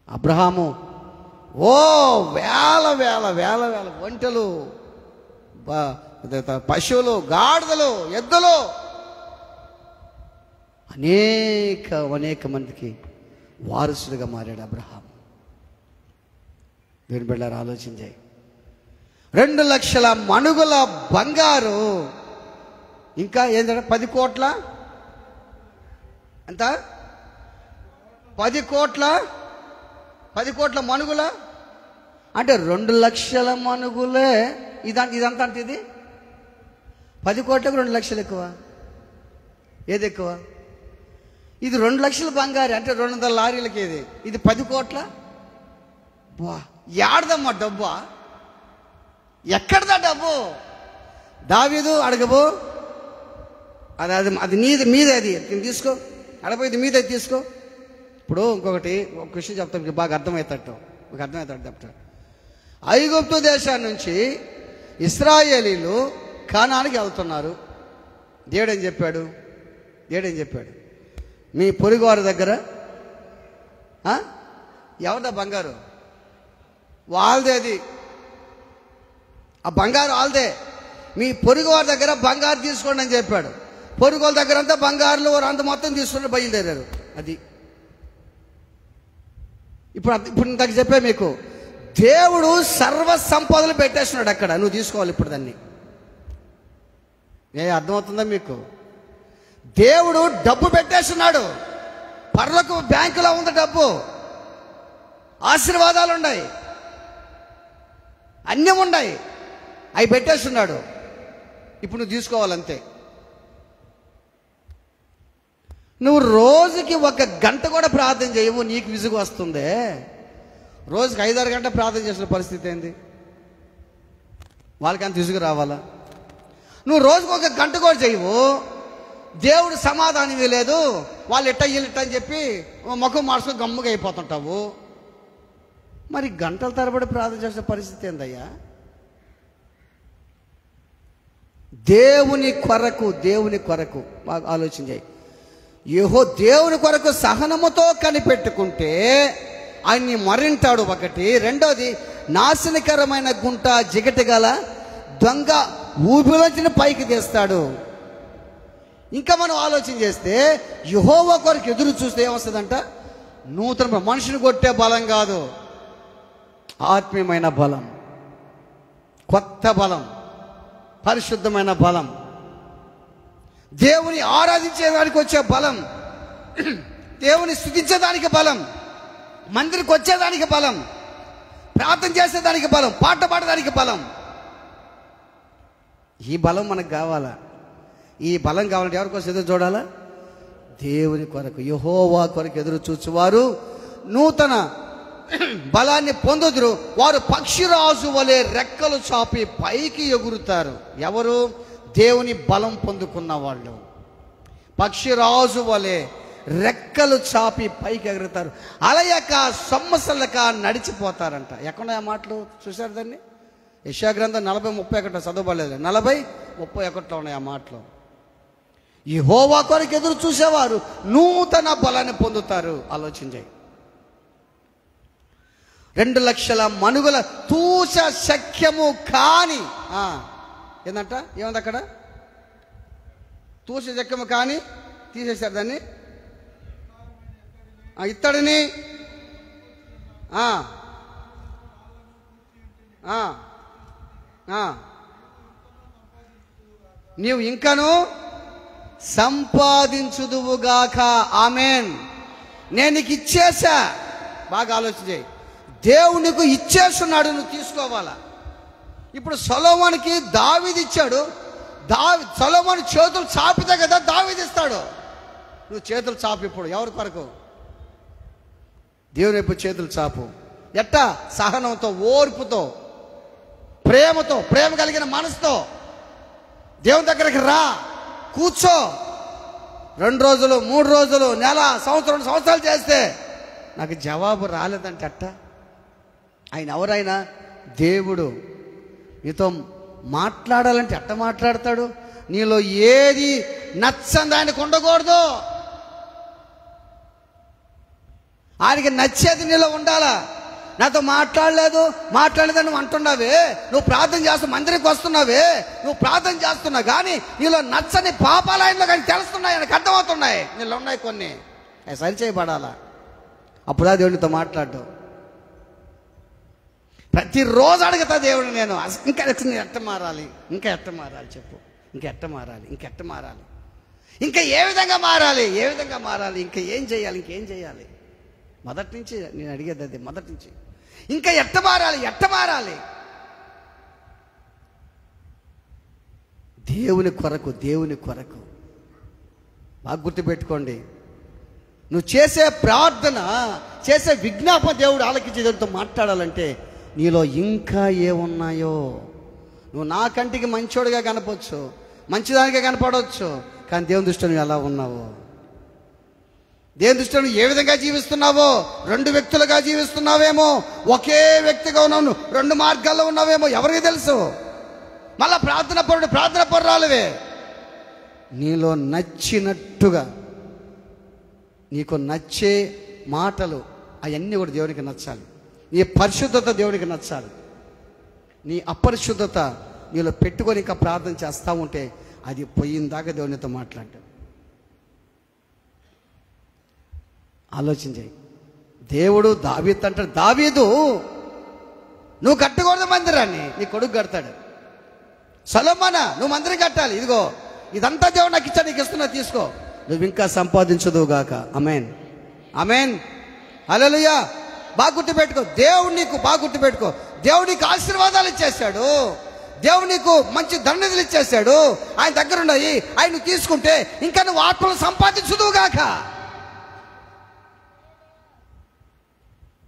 Speaker 1: అబ్రహాము వేల వేల వేల వేల ఒంటెలు, పశువులు, గాడిదలు, ఎద్దులు, అనేక మందికి వారసుడిగా మారాడు అబ్రహాం. దీని బిడ్డలారా ఆలోచించాయి. 2 లక్షల మణుగుల బంగారు, ఇంకా ఏంటంటే 10 కోట్ల, ఎంత? 10 కోట్ల మణుగుల అంటే 2 లక్షల మణుగులే. ఇదంతా అంటే ఇది 10 కోట్లకు 2 లక్షలు ఎక్కువ. ఏది ఎక్కువ? ఇది 2 లక్షల బంగారు అంటే 200 లారీలకి. ఇది 10 కోట్ల. ఏడదమ్మా డబ్బా? ఎక్కడదా డబ్బు? దావీదు అడగబో, అది మీదే, అది తీసుకో, అడగబోయేది మీదే తీసుకో. ఇప్పుడు ఇంకొకటి ఒక విషయం చెప్తాను, మీకు బాగా అర్థమవుతాడు చెప్తాడు. ఐగుప్తు దేశం నుంచి ఇశ్రాయేలీలు కానానికి వెళ్తున్నారు. దేవుడేం చెప్పాడు? మీ పొరుగువారి దగ్గర ఎవరిదా బంగారు? వాళ్ళదే. అది ఆ బంగారు వాళ్ళదే. మీ పొరుగువారి దగ్గర బంగారు తీసుకోండి అని చెప్పాడు. పొరుగుల దగ్గర అంతా బంగారులు అంత మొత్తం తీసుకుని బయలుదేరారు. అది ఇప్పుడు ఇంతకు చెప్పే మీకు, దేవుడు సర్వ సంపదలు పెట్టేస్తున్నాడు అక్కడ. నువ్వు తీసుకోవాలి ఇప్పుడు దాన్ని. అర్థమవుతుందా మీకు? దేవుడు డబ్బు పెట్టేస్తున్నాడు. పర్లకు బ్యాంకులో ఉంది డబ్బు, ఆశీర్వాదాలు ఉన్నాయి, అన్నీ ఉన్నాయి, అవి పెట్టేస్తున్నాడు. ఇప్పుడు నువ్వు తీసుకోవాలంతే. నువ్వు రోజుకి 1 గంట కూడా ప్రార్థన చేయవు, నీకు విసుగు వస్తుంది. రోజుకి 5-6 గంటలు ప్రార్థన చేసిన పరిస్థితి ఏంది? వాళ్ళకి అంత విసుగు రావాలా? నువ్వు రోజుకి 1 గంట కూడా చేయవు, దేవుడు సమాధానం లేదు, వాళ్ళు ఇట్ట అని చెప్పి ముఖం మార్చుకొని గమ్ముగా అయిపోతుంటావు. మరి గంటల తరబడి ప్రార్థన చేసిన పరిస్థితి ఏందయ్యా? దేవుని కొరకు బాగా ఆలోచన చేయి. దేవుని కొరకు సహనముతో కనిపెట్టుకుంటే ఆయన్ని మరింటాడు. ఒకటి. రెండోది, నాశనకరమైన గుంట జిగటి గల దొంగ ఊబిలోంచి పైకి తీస్తాడు. ఇంకా మనం ఆలోచన చేస్తే యెహోవా కొరకు ఎదురు చూస్తే ఏమొస్తుందంట? నూతన మనిషిని కొట్టే బలం కాదు, ఆత్మీయమైన బలం, కొత్త బలం, పరిశుద్ధమైన బలం, దేవుని ఆరాధించేదానికి వచ్చే బలం, దేవుని స్తుతించేదానికి బలం, మందిరికి వచ్చేదానికి బలం, ప్రార్థన చేసేదానికి బలం, పాట పాడడానికి బలం. ఈ బలం మనకు కావాలా? ఈ బలం కావాలంటే ఎవరి కోసం ఎదురు చూడాలా? దేవుని కొరకు, యెహోవా కొరకు ఎదురు చూచువారు నూతన బలాన్ని పొందుదురు. వారు పక్షిరాజు వలె రెక్కలు చాపి పైకి ఎగురుతారు. ఎవరు? దేవుని బలం పొందుకున్న వాళ్ళు పక్షిరాజు వలె రెక్కలు చాపి పైకి ఎగురుతారు. అలయక సొమ్మసలక నడిచిపోతారంట. ఎక్కడున్నాయి ఆ మాటలు? చూశారు దాన్ని? యెషయా గ్రంథం 40:31 చదవబడలేదు, 40:31 ఉన్నాయి ఆ మాటలు. యెహోవా కొరకు ఎదురు చూసేవారు నూతన బలాన్ని పొందుతారు. ఆలోచించాయి. 2 లక్షల మనుగుల తూచ శక్యము కాని ఏందంట? ఏముంది అక్కడ? తూచ శక్యము కాని తీసేశారు దాన్ని. ఇత్తడిని నీవు ఇంకను సంపాదించుదువుగాక. ఆమేన్. నేను నీకు ఇచ్చేసా. బాగా ఆలోచించాయి. దేవుడు నీకు ఇచ్చేస్తున్నాడు, నువ్వు తీసుకోవాలా. ఇప్పుడు సొలొమోనుకి దావీదు ఇచ్చాడు. సొలొమోను చేతులు చాపితే కదా దావీదు ఇస్తాడు. నువ్వు చేతులు చాపు. ఇప్పుడు ఎవరి కొరకు? దేవుని వైపు చేతులు చాపు. ఎట్టా? సహనంతో, ఓర్పుతో, ప్రేమతో, ప్రేమ కలిగిన మనసుతో దేవుని దగ్గరికి రా, కూర్చో. 2 రోజులు, 3 రోజులు, నెల, సంవత్సరం, 2 సంవత్సరాలు చేస్తే నాకు జవాబు రాలేదంటే అట్ట. ఆయన ఎవరైనా దేవుడు. నీతో మాట్లాడాలంటే ఎట్ట మాట్లాడతాడు? నీలో ఏది నచ్చని ఆయనకు ఉండకూడదు. ఆయనకి నచ్చేది నీలో ఉండాలా. నాతో మాట్లాడలేదని నువ్వు అంటున్నావే, నువ్వు ప్రార్థన చేస్తూ మందిరికి వస్తున్నావే, నువ్వు ప్రార్థన చేస్తున్నావు కానీ నీలో నచ్చని పాపాలు ఆయనలో కానీ తెలుస్తున్నాయి, ఆయనకు అర్థమవుతున్నాయి. నీలో ఉన్నాయి కొన్ని, అవి సరిచేయబడాలా. అప్పుడా దేవునితో మాట్లాడటం. ప్రతిరోజు అడుగుతా దేవుడు, నేను ఇంకా ఎట్ట మారాలి, ఇంకా ఎట్ట మారాలి చెప్పు, ఇంకా ఎట్ట మారాలి, ఇంకా ఏ విధంగా మారాలి, ఇంకా ఏం చేయాలి. మొదటి నుంచి నేను అడిగేది అది. మొదటి నుంచి ఇంకా ఎట్ట మారాలి. దేవుని కొరకు బాగా గుర్తుపెట్టుకోండి. నువ్వు చేసే ప్రార్థన, చేసే విజ్ఞాపన దేవుడు ఆలకించి దేవుడితో మాట్లాడాలంటే నీలో ఇంకా ఏమున్నాయో. నువ్వు నా కంటికి మంచోడుగా కనపడవచ్చు, మంచిదానిగా కనపడవచ్చు, కానీ దేవుని దృష్టిలో నువ్వు ఎలా ఉన్నావో, దేవుని దృష్టిలో నువ్వు ఏ విధంగా జీవిస్తున్నావో, 2 వ్యక్తులుగా జీవిస్తున్నావేమో, ఒకే వ్యక్తిగా ఉన్నావు, 2 మార్గాల్లో ఉన్నావేమో, ఎవరికి తెలుసు? మళ్ళా ప్రార్థన పరురాలువే. నీలో నచ్చినట్టుగా నీకు నచ్చే మాటలు అవన్నీ కూడా దేవునికి నచ్చాలి. నీ పరిశుద్ధత దేవునికి నచ్చాలి. నీ అపరిశుద్ధత నీలో పెట్టుకొని ఇంకా ప్రార్థన చేస్తూ ఉంటే అది పోయిందాకా దేవునితో మాట్లాడ్డాడు. ఆలోచించాయి. దేవుడు దావీదు అంటాడు, దావీదు నువ్వు కట్టకూడదు మందిరాన్ని, నీ కొడుకు కడతాడు. సొలొమోనా నువ్వు మందిరం కట్టాలి, ఇదిగో ఇదంతా దేవుడు నాకు ఇచ్చాడు, నీకు ఇస్తున్నా తీసుకో, నువ్వు ఇంకా సంపాదించదువుగాక. ఆమేన్, ఆమేన్, హల్లెలూయా. బాగా గుర్తుపెట్టుకో, దేవుడు నీకు బాగా గుర్తుపెట్టుకో, దేవుడు నీకు ఆశీర్వాదాలు ఇచ్చేశాడు, దేవుడు నీకు మంచి దండలు ఇచ్చేశాడు, ఆయన దగ్గర ఉన్నాయి, ఆయన నువ్వు తీసుకుంటే ఇంకా నువ్వు ఆత్మలు సంపాదించదువుగాక.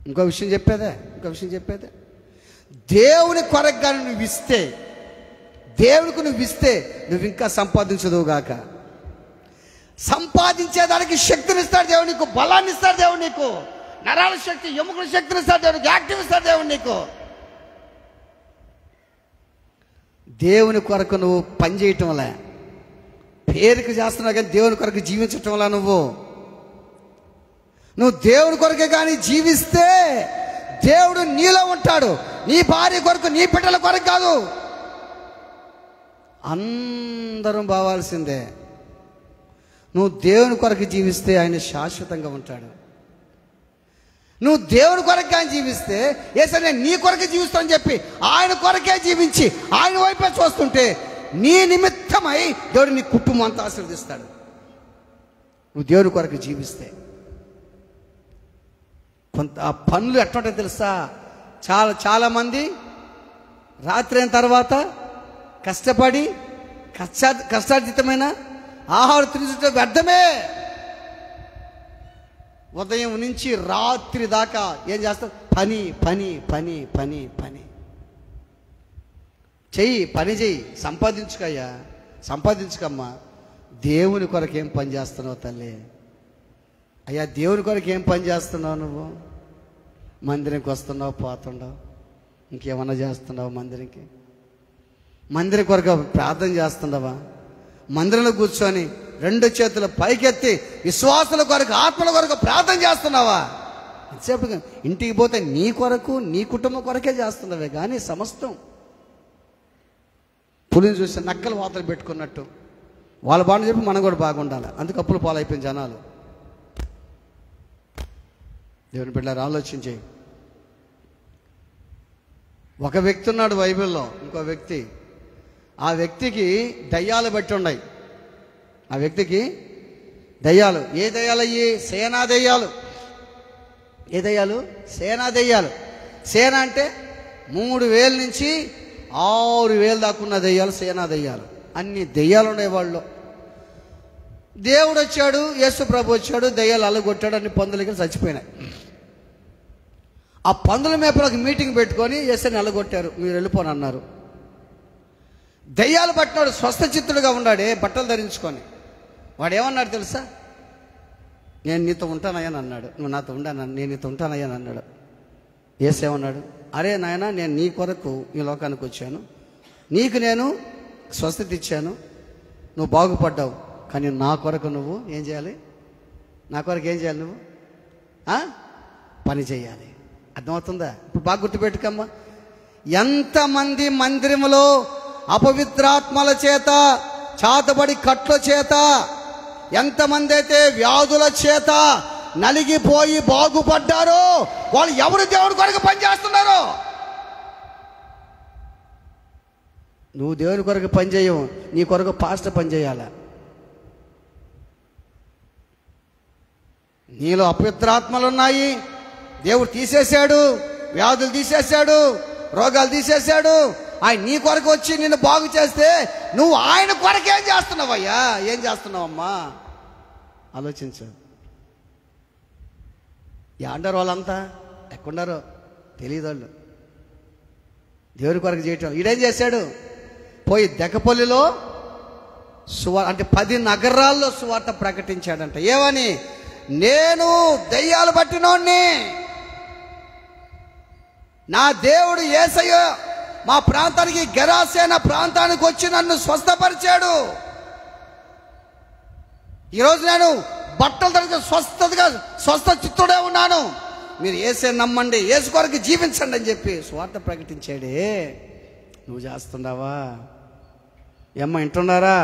Speaker 1: ఇంకో విషయం చెప్పేదే, దేవుని కొరకుగా నువ్వు ఇస్తే, దేవునికి నువ్వు ఇస్తే నువ్వు ఇంకా సంపాదించదువుగాక. సంపాదించేదానికి శక్తినిస్తాడు దేవుడు నీకు, బలాన్ని ఇస్తాడు దేవుడు నీకు, నరాల శక్తి, ఎముకల శక్తిని ఇస్తాడు దేవుడు, యాక్టివ్ ఇస్తాడు దేవుడు నీకు. దేవుని కొరకు నువ్వు పని చేయటం వల్ల, పేరుకి చేస్తున్నావు కానీ దేవుని కొరకు జీవించటం వల్ల నువ్వు దేవుని కొరకే కానీ జీవిస్తే దేవుడు నీలో ఉంటాడు. నీ భార్య కొరకు, నీ బిడ్డల కొరకు కాదు, అందరం బావాల్సిందే. నువ్వు దేవుని కొరకు జీవిస్తే ఆయన శాశ్వతంగా ఉంటాడు. నువ్వు దేవుని కొరకు కానీ జీవిస్తే, ఏసయ్య నేను నీ కొరకే జీవిస్తానని చెప్పి ఆయన కొరకే జీవించి ఆయన వైపే చూస్తుంటే నీ నిమిత్తమై దేవుడు నీ కుటుంబం అంతా ఆశీర్వదిస్తాడు. నువ్వు దేవుని కొరకు జీవిస్తే కొంత ఆ పనులు ఎట్లుంటాయో తెలుసా? చాలామంది రాత్రి అయిన తర్వాత కష్టపడి కష్టార్జితమైన ఆహారం తిరుగుతుంటే వ్యర్థమే. ఉదయం నుంచి రాత్రి దాకా ఏం చేస్తావు? పని పని పని పని పని చెయ్యి, పని చెయ్యి, సంపాదించుకయ్యా, సంపాదించుకమ్మా. దేవుని కొరకు ఏం పని చేస్తున్నావు తల్లి? అయ్యా దేవుని కొరకు ఏం పని చేస్తున్నావు నువ్వు? మందిరంకి వస్తున్నావు, పోతున్నావు, ఇంకేమన్నా చేస్తున్నావు? మందిరం కొరకు ప్రార్థన చేస్తున్నావా? మందిరంలో కూర్చొని రెండు చేతులు పైకెత్తి విశ్వాసుల కొరకు, ఆత్మల కొరకు ప్రార్థన చేస్తున్నావా? ఎంతసేపు ఇంటికి పోతే నీ కొరకు, నీ కుటుంబం కొరకే చేస్తున్నావే కానీ సమస్తం పులిని చూసి నక్కలు వాతలు పెట్టుకున్నట్టు వాళ్ళ బాగుండి చెప్పి మనం కూడా బాగుండాలి. అందుకు అప్పులు పాలైపోయిన జనాలు. దేవుని బిడ్డలారా ఆలోచించి, ఒక వ్యక్తి ఉన్నాడు బైబిల్లో, ఇంకో వ్యక్తి, ఆ వ్యక్తికి దయ్యాలు బట్టి ఉన్నాయి. ఆ వ్యక్తికి దయ్యాలు. ఏ దయ్యాలు అయ్యి? సేనా దయ్యాలు. ఏ దయ్యాలు? సేనా దయ్యాలు. సేన అంటే 3000 నుంచి 6000 దాకున్న దయ్యాలు సేనా దయ్యాలు. అన్ని దయ్యాలు ఉన్నాయి వాళ్ళు. దేవుడు వచ్చాడు, యేసు ప్రభు వచ్చాడు, దయ్యాలు అల్లగొట్టాడు, అన్ని పందులకి చచ్చిపోయినాయి. ఆ పందుల మేపలకు మీటింగ్ పెట్టుకొని యేసుని అల్లగొట్టారు, మీరు వెళ్ళిపోని అన్నారు. దయ్యాలు పట్టినాడు స్వస్థచిత్తుడుగా ఉన్నాడే, బట్టలు ధరించుకొని. వాడు ఏమన్నాడు తెలుసా? నేను నీతో ఉంటానయ్యాని అన్నాడు. నువ్వు నాతో ఉండాను, నేను నీతో ఉంటానయ్యాని అన్నాడు. యేసు ఏమన్నాడు? అరే నాయన, నేను నీ కొరకు ఈ లోకానికి వచ్చాను, నీకు నేను స్వస్థత ఇచ్చాను, నువ్వు బాగుపడ్డావు, కానీ నా కొరకు నువ్వు ఏం చేయాలి? నా కొరకు ఏం చేయాలి? నువ్వు పని చేయాలి. అర్థమవుతుందా? ఇప్పుడు బాగా గుర్తుపెట్టుకమ్మా. ఎంతమంది మందిరములో అపవిత్రాత్మల చేత, చాతబడి కట్ల చేత, ఎంతమంది అయితే వ్యాధుల చేత నలిగిపోయి బాగుపడ్డారో వాళ్ళు ఎవరు దేవుడి కొరకు పనిచేస్తున్నారో? నువ్వు దేవుని కొరకు పనిచేయవు, నీ కొరకు పాస్టర్ పనిచేయాల. నీలో అపవిత్రాత్మలు ఉన్నాయి, దేవుడు తీసేశాడు, వ్యాధులు తీసేశాడు, రోగాలు తీసేశాడు. ఆయన నీ కొరకు వచ్చి నిన్ను బాగు చేస్తే నువ్వు ఆయన కొరకు ఏం చేస్తున్నావయ్యా? ఏం చేస్తున్నావమ్మా? ఆలోచించు. యాండర్ వాళ్ళంతా ఎక్కడున్నారో తెలియదు వాళ్ళు. దేవుని కొరకు చేయటం. ఈడేం చేశాడు? పోయి దెక్కపల్లిలో అంటే 10 నగరాల్లో సువార్త ప్రకటించాడంట. ఏమని? నేను దయ్యాలు పట్టినోణ్ణి, నా దేవుడు యేసయ్య మా ప్రాంతానికి గెరాసేన ప్రాంతానికి వచ్చి నన్ను స్వస్థపరిచాడు. ఈరోజు నేను బట్టలు తడిచి స్వస్థ చిత్తుడే ఉన్నాను. మీరు యేసే నమ్మండి, యేసు కొరకు జీవించండి అని చెప్పి స్వార్థ ప్రకటించాడే. నువ్వు చేస్తున్నావా? ఏమ్మ వింటున్నారా?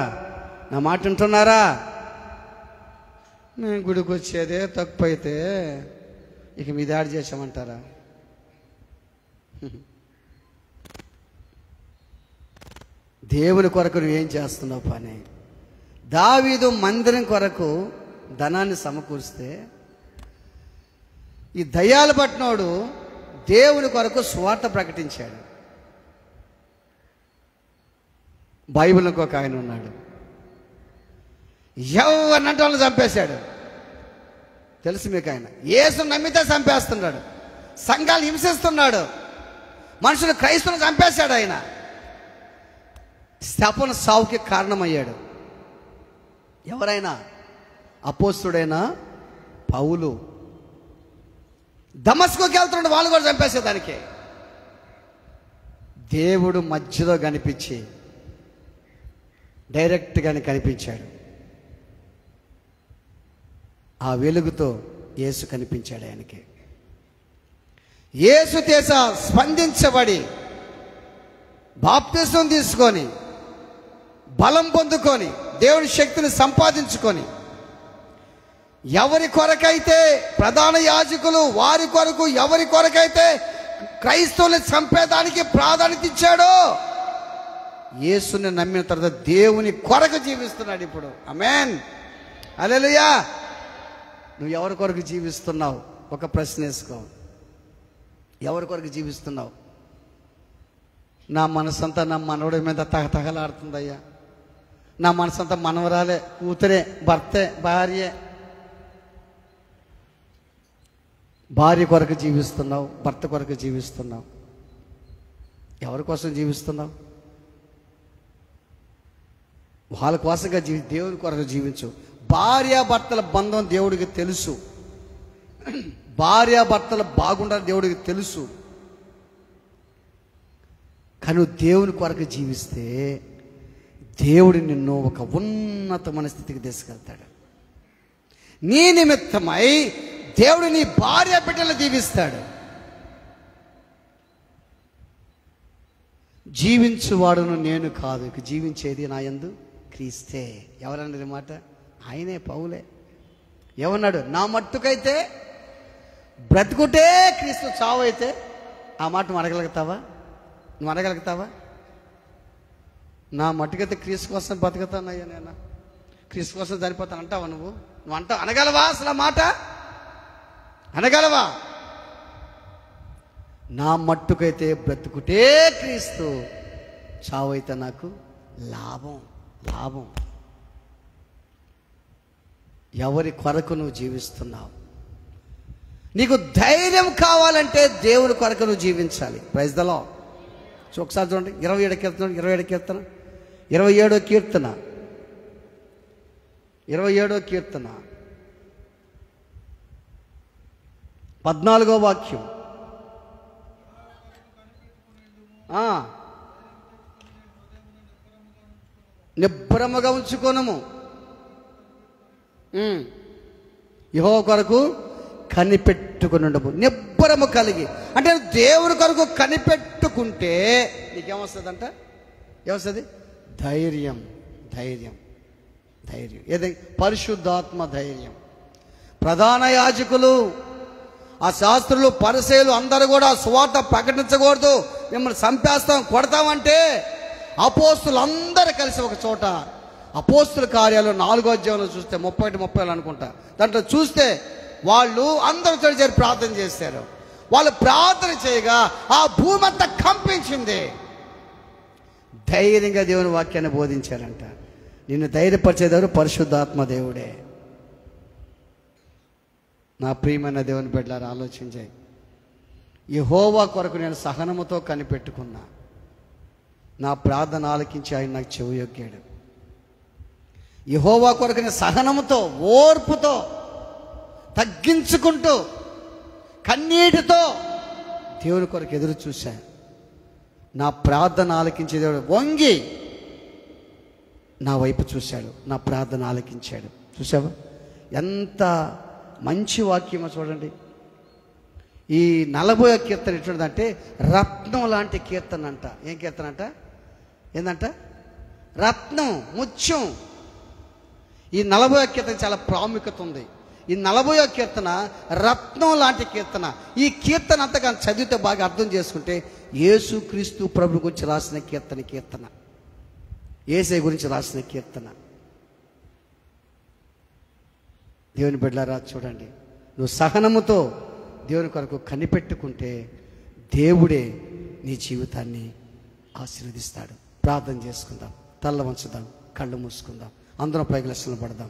Speaker 1: నా మాట వింటున్నారా? నేను గుడికి వచ్చేదే తక్కువ అయితే ఇక మీ దాడి చేసామంటారా? దేవుని కొరకు నువ్వేం చేస్తున్నావు పని? దావీదు మందిరం కొరకు ధనాన్ని సమకూరిస్తే ఈ దయ్యాలు పట్టినోడు దేవుని కొరకు స్వార్థ ప్రకటించాడు. బైబిల్ ఇంకొక ఆయన ఉన్నాడు, ఎవరినంటే వాళ్ళని చంపేశాడు. తెలుసు మీకు ఆయన. యేసుని నమ్మితే చంపేస్తున్నాడు, సంఘాలు హింసిస్తున్నాడు, మనుషులు క్రైస్తవులను చంపేశాడు. ఆయన స్తెఫను సావుకి కారణమయ్యాడు. ఎవరైనా? అపోస్తుడైన పౌలు. దమస్కుకి వెళ్తున్నాడు, వాళ్ళు కూడా చంపేసేదానికి. దేవుడు మధ్యలో కనిపించి డైరెక్ట్గానే కనిపించాడు. ఆ వెలుగుతో యేసు కనిపించాడు ఆయనకి. యేసు చేత స్పందించబడి బాప్తిసం తీసుకొని బలం పొందుకొని దేవుని శక్తిని సంపాదించుకొని ఎవరి కొరకైతే ప్రధాన యాజకులు వారి కొరకు, ఎవరి కొరకైతే క్రైస్తవుల్ని చంపేదానికి ప్రాధాన్యత ఇచ్చాడో, యేసుని నమ్మిన తర్వాత దేవుని కొరకు జీవిస్తున్నాడు ఇప్పుడు. ఆమేన్, హల్లెలూయా. నువ్వు ఎవరి కొరకు జీవిస్తున్నావు? ఒక ప్రశ్న వేసుకో. ఎవరి కొరకు జీవిస్తున్నావు? నా మనసంతా నా మనవడి మీద తగతగలాడుతుందయ్యా. నా మనసంతా మనవరాలే, కూతురే, భర్తే, భార్యే. భార్య కొరకు జీవిస్తున్నావు, భర్త కొరకు జీవిస్తున్నావు. ఎవరి కోసం జీవిస్తున్నావు? వాళ్ళ కోసంగా దేవుని కొరకు జీవించు. భార్యాభర్తల బంధం దేవుడికి తెలుసు, భార్యాభర్తలు బాగుండాలని దేవుడికి తెలుసు. కానీ నువ్వు దేవుని కొరకు జీవిస్తే దేవుడు నిన్ను ఒక ఉన్నతమైన స్థితికి తీసుకెళ్తాడు. నీ నిమిత్తమై దేవుడు నీ భార్య బిడ్డలు దీవిస్తాడు. జీవించువాడును నేను కాదు, ఇక జీవించేది నా యందు క్రీస్తే. ఎవరన్నది మాట? ఆయనే, పౌలే. ఏమన్నాడు? నా మట్టుకైతే బ్రతుకుటే క్రీస్తు, చావు అయితే. ఆ మాట నువ్వు అనగలుగుతావా? నువ్వు అనగలుగుతావా? నా మట్టుకైతే క్రీస్తు కోసం బతుకుతానయ్యా, నేను క్రీస్తు కోసం చనిపోతాను అంటావా? నువ్వు అంటావు? అనగలవా అసలు ఆ మాట? అనగలవా? నా మట్టుకైతే బ్రతుకుటే క్రీస్తు, చావు అయితే నాకు లాభం. లాభం. ఎవరి కొరకు నువ్వు జీవిస్తున్నావు? నీకు ధైర్యం కావాలంటే దేవుని కొరకు నువ్వు జీవించాలి. Praise the lord. సో ఒకసారి చూడండి, 27 కీర్తన 27వ కీర్తన 27వ కీర్తన 14వ వాక్యం. నిబ్బరముగా ఉంచుకొనుము, యెహోవా కొరకు కనిపెట్టుకునుండము. నిబ్బరము కలిగి అంటే దేవుని కొరకు కనిపెట్టుకుంటే నీకేమొస్తుందంట? ఏమొస్తుంది? ధైర్యం. ధైర్యం. ధైర్యం. ఏది? పరిశుద్ధాత్మ ధైర్యం. ప్రధాన యాజకులు, ఆ శాస్త్రులు, పరిసయ్యులు అందరూ కూడా సువార్త ప్రకటించకూడదు, మిమ్మల్ని చంపేస్తాం, కొడతామంటే అపోస్తులు అందరూ కలిసి ఒక చోట, అపోస్తుల కార్యాలు 4వ అధ్యాయంలో చూస్తే 31-30 అనుకుంటా, దాంట్లో చూస్తే వాళ్ళు అందరూ చేరి ప్రార్థన చేశారు. వాళ్ళు ప్రార్థన చేయగా ఆ భూమి అంతా కంపించింది. ధైర్యంగా దేవుని వాక్యాన్ని బోధించారంట. నిన్ను ధైర్యపరిచేదెవరు? పరిశుద్ధాత్మ దేవుడే. నా ప్రియమైన దేవుని బిడ్డలారా, ఆలోచించాయి. యెహోవా కొరకు నేను సహనముతో కనిపెట్టుకున్నా, నా ప్రార్థన ఆలకించి ఆయన నాకు చెవియొగ్గాడు. యెహోవా కొరకు నేను సహనముతో, ఓర్పుతో, తగ్గించుకుంటూ, కన్నీటితో దేవుని కొరకు ఎదురు చూశాను. నా ప్రార్థన ఆలకించే దేవుడు వంగి నా వైపు చూశాడు, నా ప్రార్థన ఆలకించాడు. చూసావా ఎంత మంచి వాక్యమో చూడండి. ఈ 40వ కీర్తన ఎటువంటిదంటే రత్నం లాంటి కీర్తన అంట. ఏం కీర్తన అంట? ఏందంట? రత్నం, ముత్యం. ఈ 40వ కీర్తన చాలా ప్రాముఖ్యత ఉంది. ఈ 40వ కీర్తన రత్నం లాంటి కీర్తన. ఈ కీర్తన అంతగా చదివితే బాగా అర్థం చేసుకుంటే యేసుక్రీస్తు ప్రభు గురించి రాసిన కీర్తన, యేసయ్య గురించి రాసిన కీర్తన. దేవుని బిడ్డలారా చూడండి, నువ్వు సహనముతో దేవుని కొరకు కనిపెట్టుకుంటే దేవుడే నీ జీవితాన్ని ఆశీర్వదిస్తాడు. ప్రార్థన చేసుకుందాం, తల్ల వంచుదాం, కళ్ళు మూసుకుందాం, అందరం పైకి లక్షలు పడదాం.